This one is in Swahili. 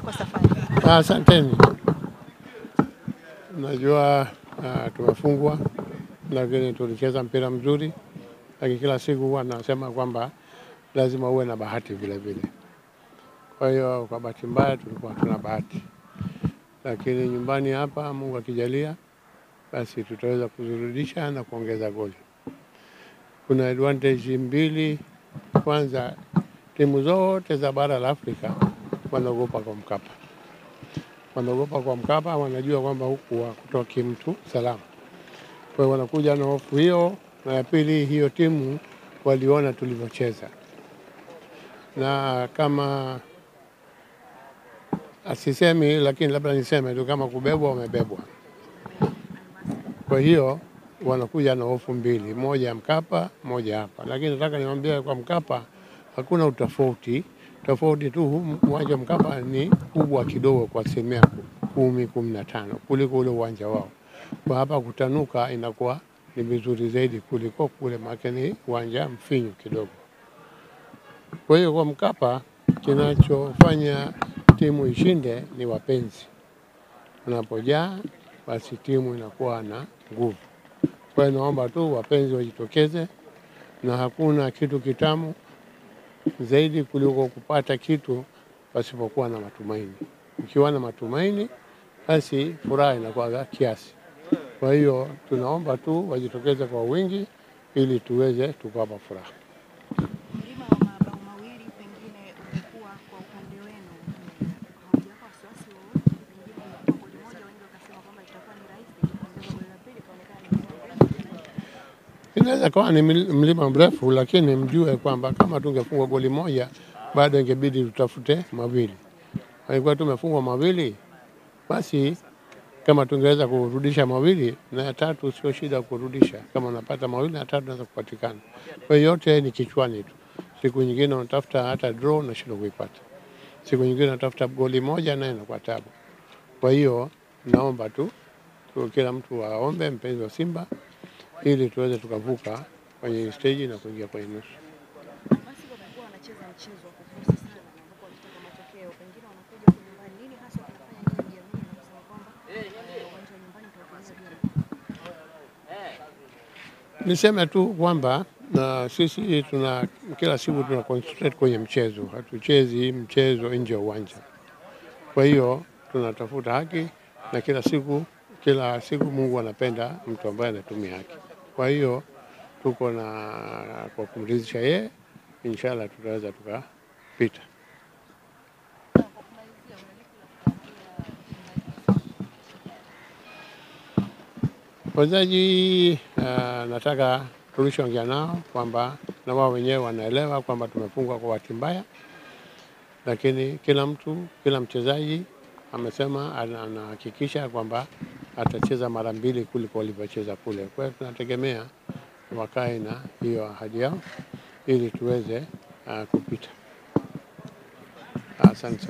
kwa safari. Asanteni. Najua tumefungwa, lakini tulicheza mpira mzuri. Lakini kila siku huwa nasema kwamba lazima uwe na bahati vile vile. Kwa hiyo kwa bahati mbaya tulikuwa hatuna bahati. Lakini nyumbani hapa Mungu akijalia basi tutaweza kuzirudisha na kuongeza goli. Kuna advantage mbili. Kwanza, timu zote za bara la Afrika wanaogopa kwa Mkapa. Wanaogopa kwa Mkapa, wanajua kwamba huku hakutoki mtu salama. Kwa hiyo wanakuja na hofu hiyo, na ya pili hiyo timu waliona tulivyocheza. Na kama asisemi, lakini labda niseme tu, kama kubebwa wamebebwa. Kwa hiyo wanakuja na hofu mbili, moja Mkapa, moja hapa. Lakini nataka niwaambie kwa Mkapa hakuna utofauti. Tofauti tu uwanja Mkapa ni kubwa kidogo kwa 10-15 kuliko ule uwanja wao. Kwa hapa kutanuka inakuwa ni vizuri zaidi kuliko kule, maana ni uwanja mfinyu kidogo. Kwa hiyo kwa Mkapa kinachofanya timu ishinde ni wapenzi. Unapojaa basi timu inakuwa na nguvu. Kwa hiyo naomba tu wapenzi wajitokeze, na hakuna kitu kitamu zaidi kuliko kupata kitu pasipokuwa na matumaini. Ukiwa na matumaini basi furaha inakuwa kiasi. Kwa hiyo tunaomba tu wajitokeze kwa wingi ili tuweze tukawapa furaha. Mlima wa mabao mawili pengine ulikuwa kwa upande wenu, haujapa wasiwasi wowote? Pengine kwa goli moja wengi wakasema kwamba itakuwa ni rahisi, kuongeza goli la pili kaonekana ni ngumu. Inaweza kuwa ni mlima mrefu, lakini mjue kwamba kama tungefungwa goli moja bado ingebidi tutafute mawili. Haikuwa tumefungwa mawili, basi kama tungeweza kurudisha mawili na ya tatu sio shida kurudisha. Kama unapata mawili na tatu naweza kupatikana. Kwa hiyo yote ni kichwani tu. Siku nyingine unatafuta hata draw na shida kuipata. Siku nyingine unatafuta goli moja na inakuwa tabu. Kwa hiyo naomba tu kila mtu aombe, mpenzi wa Simba, ili tuweze tukavuka kwenye stage na kuingia kwenye nusu. Basi wamekuwa wanacheza mchezo wa kufusi sana, ambapo wanataka matokeo. Pengine wanakuja kwa nyumbani, nini hasa kinafanya nyinyi mjiamini na kusema kwamba uwanja wa nyumbani utaufanyia vyema? Niseme tu kwamba na sisi kila siku tuna concentrate kwenye mchezo. Hatuchezi mchezo nje ya uwanja. Kwa hiyo tunatafuta haki, na kila siku Mungu anapenda mtu ambaye anatumia haki. Kwa hiyo tuko na kwa kumridhisha yeye, inshallah tutaweza tukapita. Wachezaji nataka tulishaongea nao kwamba na wao wenyewe wanaelewa kwamba tumefungwa kwa bahati mbaya, lakini kila mchezaji amesema anahakikisha kwamba atacheza mara mbili kuliko walivyocheza kule. Kwa hiyo tunategemea wakae na hiyo ahadi yao ili tuweze kupita. Asante.